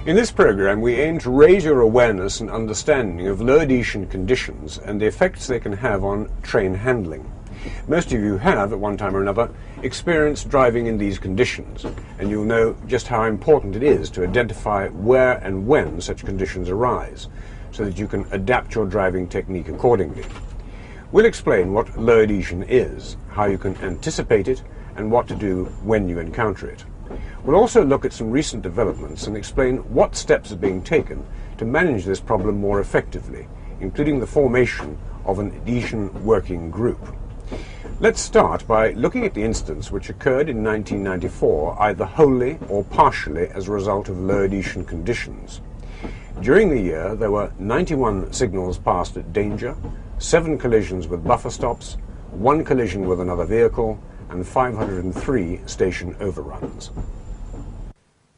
In this program, we aim to raise your awareness and understanding of low adhesion conditions and the effects they can have on train handling. Most of you have, at one time or another, experienced driving in these conditions, and you'll know just how important it is to identify where and when such conditions arise, so that you can adapt your driving technique accordingly. We'll explain what low adhesion is, how you can anticipate it, and what to do when you encounter it. We'll also look at some recent developments and explain what steps are being taken to manage this problem more effectively, including the formation of an adhesion working group. Let's start by looking at the instance which occurred in 1994, either wholly or partially as a result of low adhesion conditions. During the year, there were 91 signals passed at danger, 7 collisions with buffer stops, 1 collision with another vehicle, and 503 station overruns.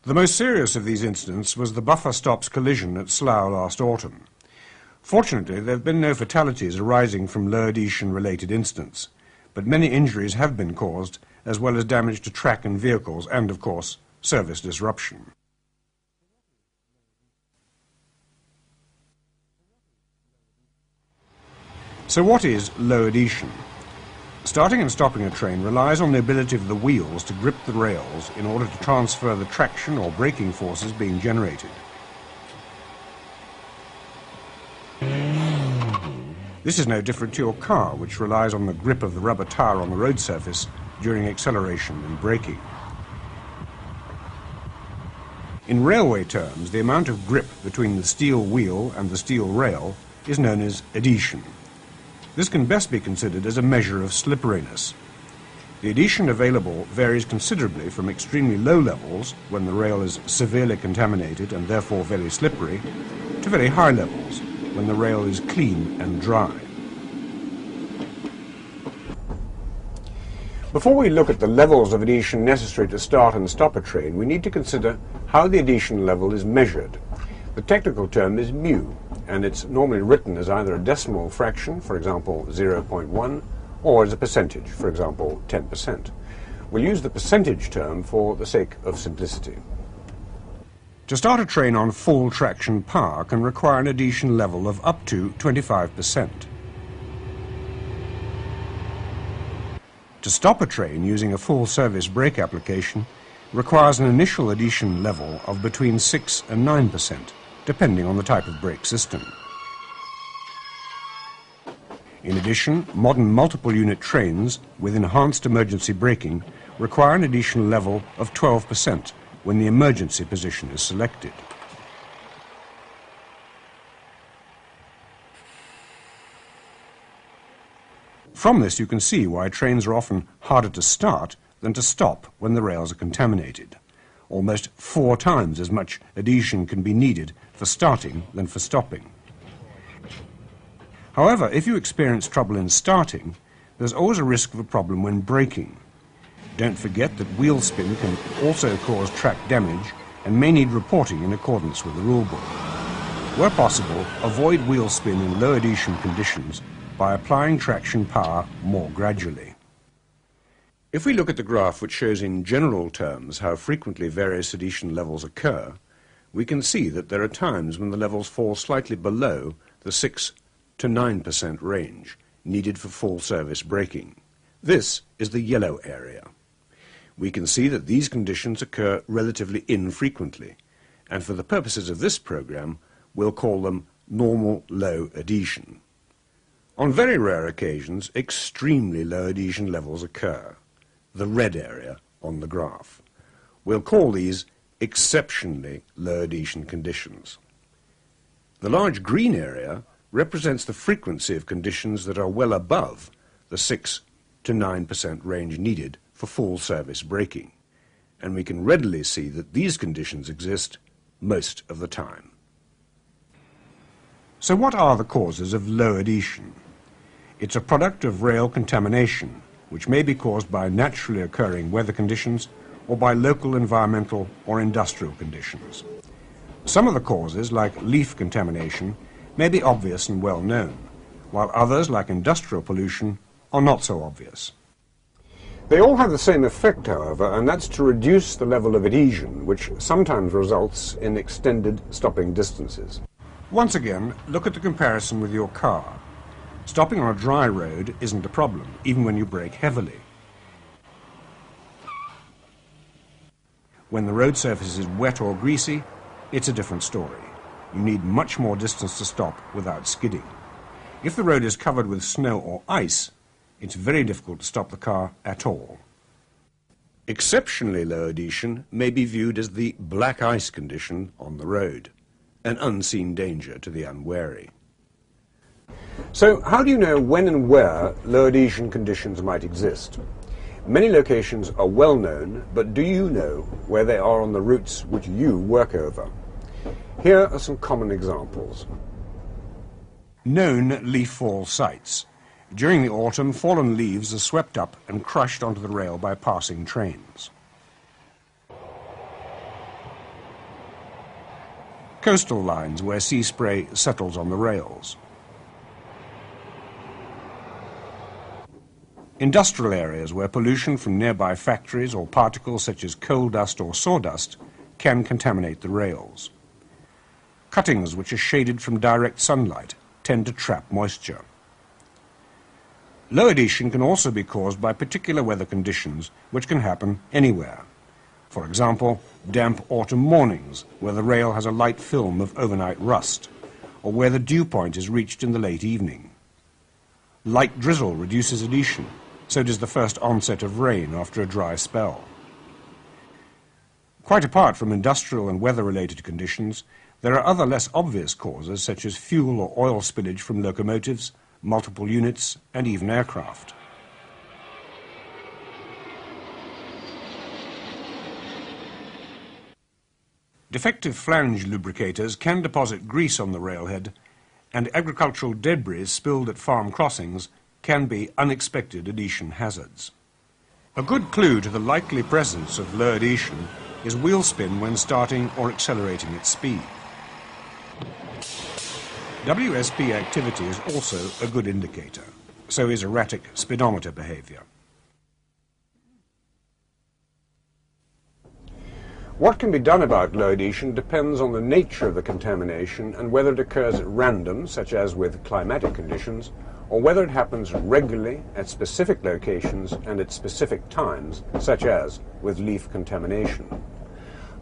The most serious of these incidents was the buffer stops collision at Slough last autumn. Fortunately, there have been no fatalities arising from low adhesion-related incidents, but many injuries have been caused, as well as damage to track and vehicles, and, of course, service disruption. So what is low adhesion? Starting and stopping a train relies on the ability of the wheels to grip the rails in order to transfer the traction or braking forces being generated. This is no different to your car, which relies on the grip of the rubber tire on the road surface during acceleration and braking. In railway terms, the amount of grip between the steel wheel and the steel rail is known as adhesion. This can best be considered as a measure of slipperiness. The adhesion available varies considerably from extremely low levels, when the rail is severely contaminated and therefore very slippery, to very high levels, when the rail is clean and dry. Before we look at the levels of adhesion necessary to start and stop a train, we need to consider how the adhesion level is measured. The technical term is mu, and it's normally written as either a decimal fraction, for example 0.1, or as a percentage, for example 10%. We'll use the percentage term for the sake of simplicity. To start a train on full traction power can require an adhesion level of up to 25%. To stop a train using a full service brake application requires an initial adhesion level of between 6 and 9%, depending on the type of brake system. In addition, modern multiple unit trains with enhanced emergency braking require an adhesion level of 12% when the emergency position is selected. From this you can see why trains are often harder to start than to stop when the rails are contaminated. Almost 4 times as much adhesion can be needed for starting than for stopping. However, if you experience trouble in starting, there's always a risk of a problem when braking. Don't forget that wheel spin can also cause track damage and may need reporting in accordance with the rulebook. Where possible, avoid wheel spin in low adhesion conditions by applying traction power more gradually. If we look at the graph which shows in general terms how frequently various adhesion levels occur, we can see that there are times when the levels fall slightly below the 6 to 9% range needed for full service braking. This is the yellow area. We can see that these conditions occur relatively infrequently, and for the purposes of this program, we'll call them normal low adhesion. On very rare occasions, extremely low adhesion levels occur, the red area on the graph. We'll call these exceptionally low adhesion conditions. The large green area represents the frequency of conditions that are well above the 6 to 9% range needed for full service braking, and we can readily see that these conditions exist most of the time. So what are the causes of low adhesion? It's a product of rail contamination, which may be caused by naturally occurring weather conditions or by local environmental or industrial conditions. Some of the causes, like leaf contamination, may be obvious and well known, while others, like industrial pollution, are not so obvious. They all have the same effect, however, and that's to reduce the level of adhesion, which sometimes results in extended stopping distances. Once again, look at the comparison with your car. Stopping on a dry road isn't a problem, even when you brake heavily. When the road surface is wet or greasy, it's a different story. You need much more distance to stop without skidding. If the road is covered with snow or ice, it's very difficult to stop the car at all. Exceptionally low adhesion may be viewed as the black ice condition on the road, an unseen danger to the unwary. So how do you know when and where low adhesion conditions might exist? Many locations are well known, but do you know where they are on the routes which you work over? Here are some common examples. Known leaf fall sites. During the autumn, fallen leaves are swept up and crushed onto the rail by passing trains. Coastal lines where sea spray settles on the rails. Industrial areas where pollution from nearby factories or particles such as coal dust or sawdust can contaminate the rails. Cuttings which are shaded from direct sunlight tend to trap moisture. Low adhesion can also be caused by particular weather conditions which can happen anywhere. For example, damp autumn mornings where the rail has a light film of overnight rust, or where the dew point is reached in the late evening. Light drizzle reduces adhesion, so does the first onset of rain after a dry spell. Quite apart from industrial and weather-related conditions, there are other less obvious causes such as fuel or oil spillage from locomotives, multiple units, and even aircraft. Defective flange lubricators can deposit grease on the railhead, and agricultural debris spilled at farm crossings can be unexpected adhesion hazards. A good clue to the likely presence of low adhesion is wheel spin when starting or accelerating at speed. WSP activity is also a good indicator. So is erratic speedometer behavior. What can be done about low adhesion depends on the nature of the contamination and whether it occurs at random, such as with climatic conditions, or whether it happens regularly at specific locations and at specific times, such as with leaf contamination.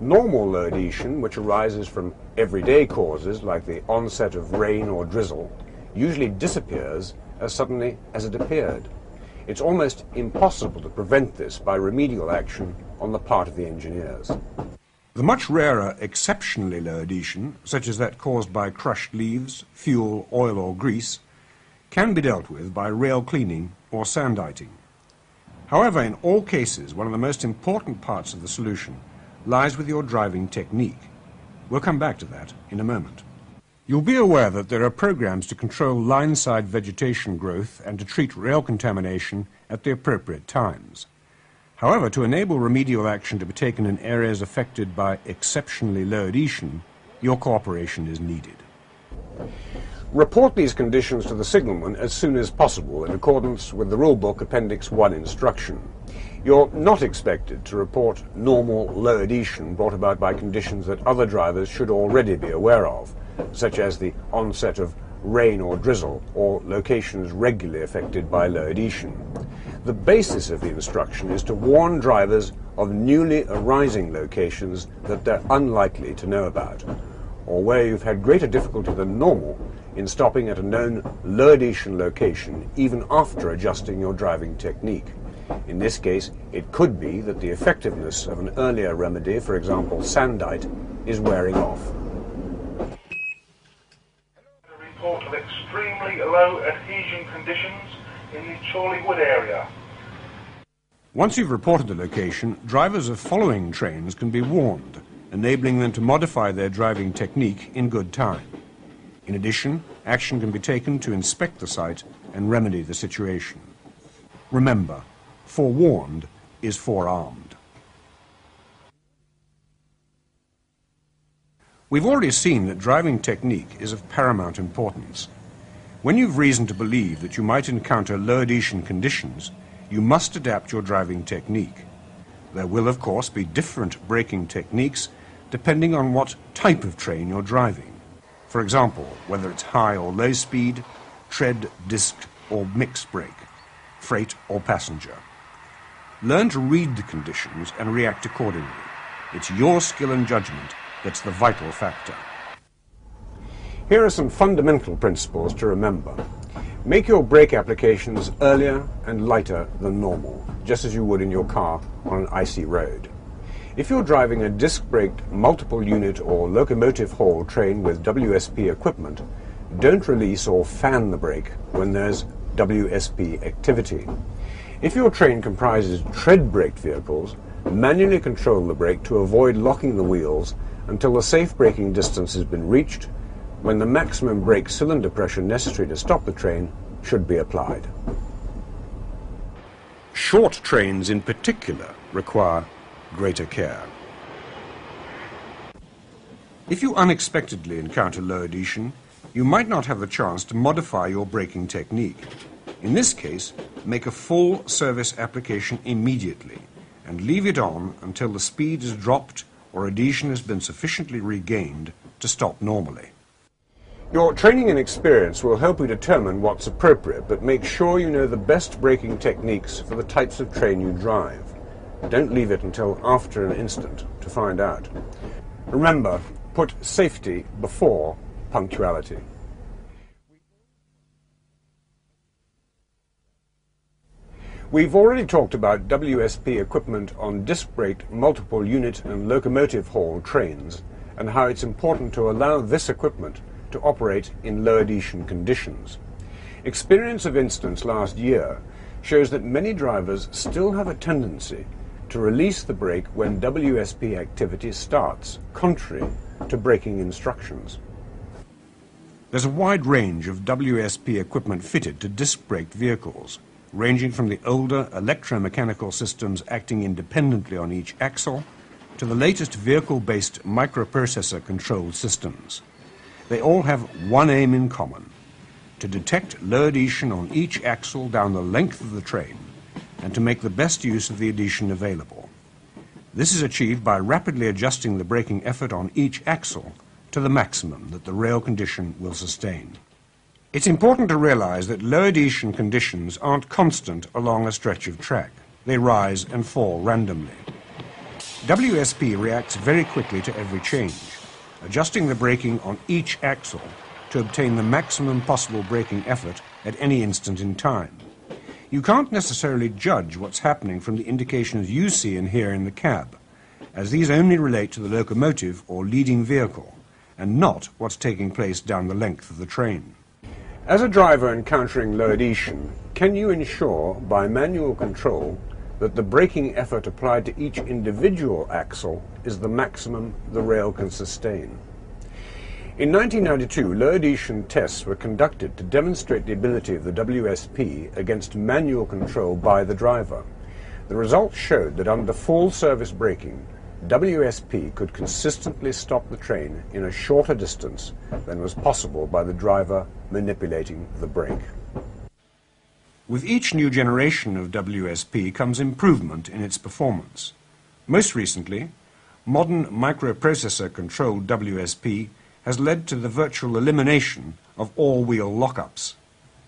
Normal low adhesion, which arises from everyday causes like the onset of rain or drizzle, usually disappears as suddenly as it appeared. It's almost impossible to prevent this by remedial action on the part of the engineers. The much rarer exceptionally low adhesion, such as that caused by crushed leaves, fuel, oil or grease, can be dealt with by rail cleaning or sanditing. However, in all cases, one of the most important parts of the solution lies with your driving technique. We'll come back to that in a moment. You'll be aware that there are programs to control line-side vegetation growth and to treat rail contamination at the appropriate times. However, to enable remedial action to be taken in areas affected by exceptionally low adhesion, your cooperation is needed. Report these conditions to the signalman as soon as possible in accordance with the Rulebook Appendix 1 instruction. You're not expected to report normal low adhesion brought about by conditions that other drivers should already be aware of, such as the onset of rain or drizzle, or locations regularly affected by low adhesion. The basis of the instruction is to warn drivers of newly arising locations that they're unlikely to know about, or where you've had greater difficulty than normal in stopping at a known low adhesion location even after adjusting your driving technique. In this case, it could be that the effectiveness of an earlier remedy, for example sandite, is wearing off. A report of extremely low adhesion conditions in the Chorley Wood area. Once you've reported the location, drivers of following trains can be warned, enabling them to modify their driving technique in good time. In addition, action can be taken to inspect the site and remedy the situation. Remember, forewarned is forearmed. We've already seen that driving technique is of paramount importance. When you've reason to believe that you might encounter low adhesion conditions, you must adapt your driving technique. There will, of course, be different braking techniques depending on what type of train you're driving. For example, whether it's high or low speed, tread, disc or mixed brake, freight or passenger. Learn to read the conditions and react accordingly. It's your skill and judgment that's the vital factor. Here are some fundamental principles to remember. Make your brake applications earlier and lighter than normal, just as you would in your car on an icy road. If you're driving a disc-braked multiple unit or locomotive haul train with WSP equipment, don't release or fan the brake when there's WSP activity. If your train comprises tread-braked vehicles, manually control the brake to avoid locking the wheels until the safe braking distance has been reached, when the maximum brake cylinder pressure necessary to stop the train should be applied. Short trains in particular require greater care. If you unexpectedly encounter low adhesion, you might not have the chance to modify your braking technique. In this case, make a full service application immediately and leave it on until the speed is dropped or adhesion has been sufficiently regained to stop normally. Your training and experience will help you determine what's appropriate, but make sure you know the best braking techniques for the types of train you drive. Don't leave it until after an incident to find out. Remember, put safety before punctuality. We've already talked about WSP equipment on disc-braked multiple unit and locomotive haul trains and how it's important to allow this equipment to operate in low adhesion conditions. Experience of incidents last year shows that many drivers still have a tendency to release the brake when WSP activity starts, contrary to braking instructions. There's a wide range of WSP equipment fitted to disc-braked vehicles, ranging from the older electromechanical systems acting independently on each axle to the latest vehicle-based microprocessor-controlled systems. They all have one aim in common: to detect low adhesion on each axle down the length of the train and to make the best use of the adhesion available. This is achieved by rapidly adjusting the braking effort on each axle to the maximum that the rail condition will sustain. It's important to realize that low adhesion conditions aren't constant along a stretch of track. They rise and fall randomly. WSP reacts very quickly to every change, adjusting the braking on each axle to obtain the maximum possible braking effort at any instant in time. You can't necessarily judge what's happening from the indications you see and hear in the cab, as these only relate to the locomotive or leading vehicle, and not what's taking place down the length of the train. As a driver encountering low adhesion, can you ensure by manual control that the braking effort applied to each individual axle is the maximum the rail can sustain? In 1992, low adhesion tests were conducted to demonstrate the ability of the WSP against manual control by the driver. The results showed that under full service braking, WSP could consistently stop the train in a shorter distance than was possible by the driver manipulating the brake. With each new generation of WSP comes improvement in its performance. Most recently, modern microprocessor-controlled WSP has led to the virtual elimination of all-wheel lockups,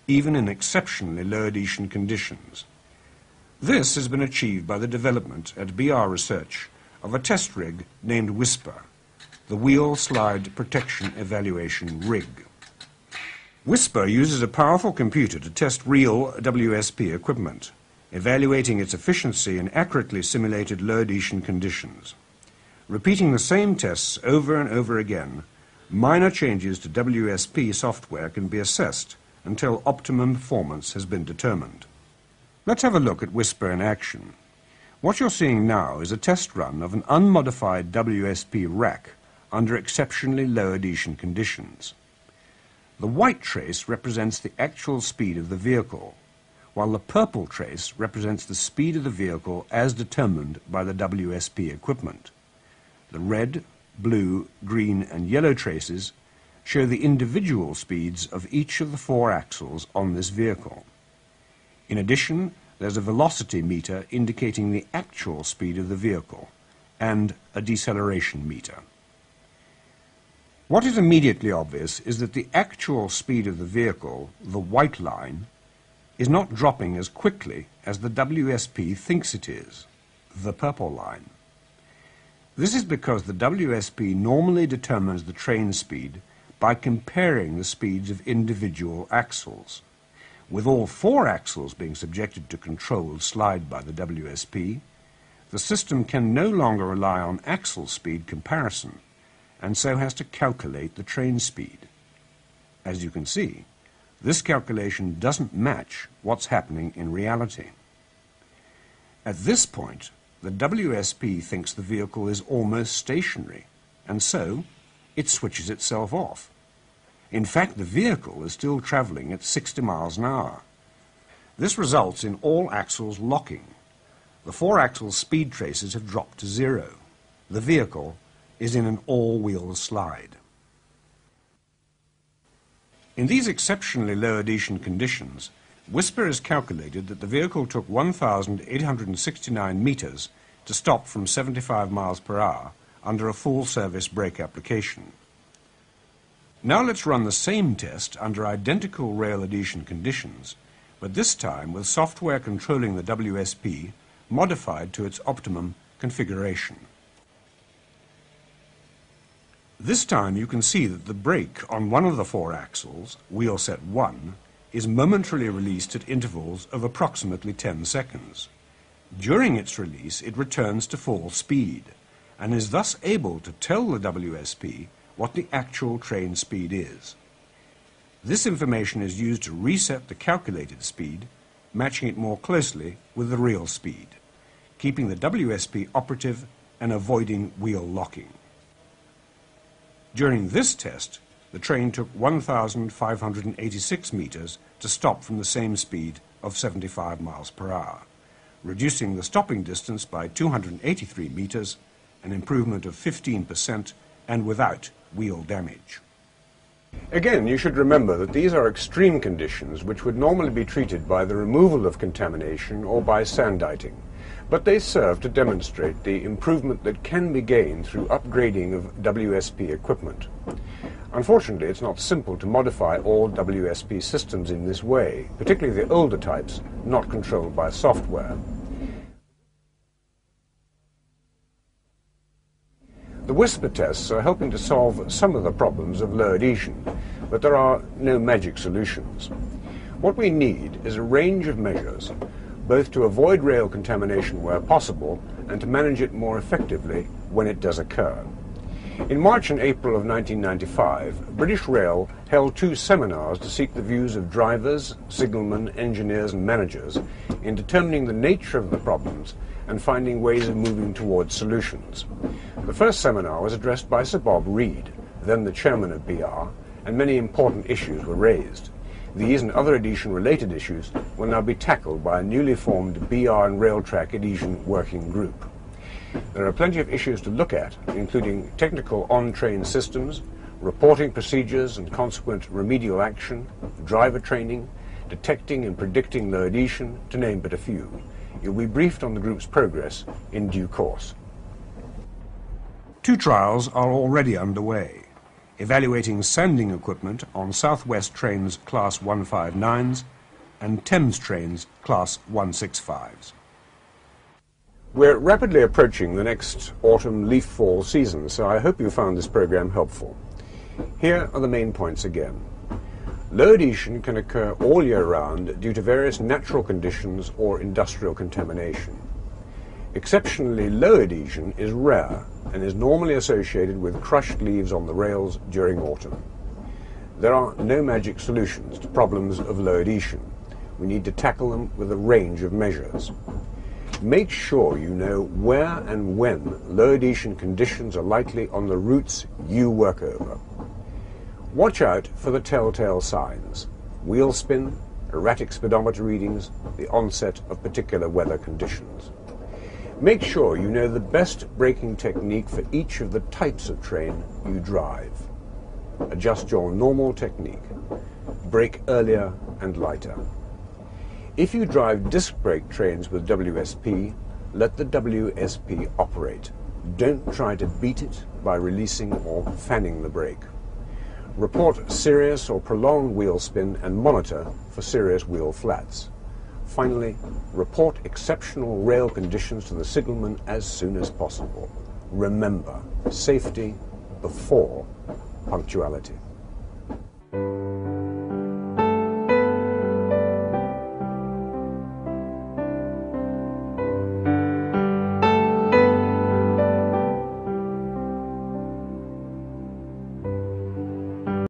even in exceptionally low adhesion conditions. This has been achieved by the development at BR Research of a test rig named Whisper, the Wheel Slide Protection Evaluation Rig. Whisper uses a powerful computer to test real WSP equipment, evaluating its efficiency in accurately simulated low adhesion conditions. Repeating the same tests over and over again, minor changes to WSP software can be assessed until optimum performance has been determined. Let's have a look at Whisper in action. What you're seeing now is a test run of an unmodified WSP rack under exceptionally low adhesion conditions. The white trace represents the actual speed of the vehicle, while the purple trace represents the speed of the vehicle as determined by the WSP equipment. The red, blue, green and yellow traces show the individual speeds of each of the four axles on this vehicle. In addition, there's a velocity meter indicating the actual speed of the vehicle and a deceleration meter. What is immediately obvious is that the actual speed of the vehicle, the white line, is not dropping as quickly as the WSP thinks it is, the purple line. This is because the WSP normally determines the train speed by comparing the speeds of individual axles. With all 4 axles being subjected to controlled slide by the WSP, the system can no longer rely on axle speed comparison, and so has to calculate the train speed. As you can see, this calculation doesn't match what's happening in reality. At this point, the WSP thinks the vehicle is almost stationary, and so it switches itself off. In fact, the vehicle is still travelling at 60 miles an hour. This results in all axles locking. The 4 axle speed traces have dropped to 0. The vehicle is in an all-wheel slide. In these exceptionally low adhesion conditions, Whisper has calculated that the vehicle took 1,869 metres to stop from 75 miles per hour under a full-service brake application. Now let's run the same test under identical rail adhesion conditions, but this time with software controlling the WSP modified to its optimum configuration. This time you can see that the brake on one of the 4 axles, wheel set 1, is momentarily released at intervals of approximately 10 seconds. During its release, it returns to full speed, and is thus able to tell the WSP what the actual train speed is. This information is used to reset the calculated speed, matching it more closely with the real speed, keeping the WSP operative and avoiding wheel locking. During this test, the train took 1,586 metres to stop from the same speed of 75 miles per hour, reducing the stopping distance by 283 metres, an improvement of 15% and without wheel damage. Again, you should remember that these are extreme conditions which would normally be treated by the removal of contamination or by sanditing, but they serve to demonstrate the improvement that can be gained through upgrading of WSP equipment. Unfortunately, it's not simple to modify all WSP systems in this way, particularly the older types not controlled by software. The Whisper tests are helping to solve some of the problems of low adhesion, but there are no magic solutions. What we need is a range of measures, both to avoid rail contamination where possible and to manage it more effectively when it does occur. In March and April of 1995, British Rail held 2 seminars to seek the views of drivers, signalmen, engineers and managers in determining the nature of the problems and finding ways of moving towards solutions. The first seminar was addressed by Sir Bob Reid, then the chairman of BR, and many important issues were raised. These and other adhesion-related issues will now be tackled by a newly formed BR and Railtrack Adhesion Working Group. There are plenty of issues to look at, including technical on-train systems, reporting procedures and consequent remedial action, driver training, detecting and predicting low adhesion, to name but a few. You'll be briefed on the group's progress in due course. 2 trials are already underway, evaluating sanding equipment on South West trains Class 159s and Thames trains Class 165s. We're rapidly approaching the next autumn leaf fall season, so I hope you found this program helpful. Here are the main points again. Low adhesion can occur all year round due to various natural conditions or industrial contamination. Exceptionally low adhesion is rare and is normally associated with crushed leaves on the rails during autumn. There are no magic solutions to problems of low adhesion. We need to tackle them with a range of measures. Make sure you know where and when low adhesion conditions are likely on the routes you work over. Watch out for the telltale signs: wheel spin, erratic speedometer readings, the onset of particular weather conditions. Make sure you know the best braking technique for each of the types of train you drive. Adjust your normal technique. Brake earlier and lighter. If you drive disc brake trains with WSP, let the WSP operate. Don't try to beat it by releasing or fanning the brake. Report serious or prolonged wheel spin and monitor for serious wheel flats. Finally, report exceptional rail conditions to the signalman as soon as possible. Remember, safety before punctuality.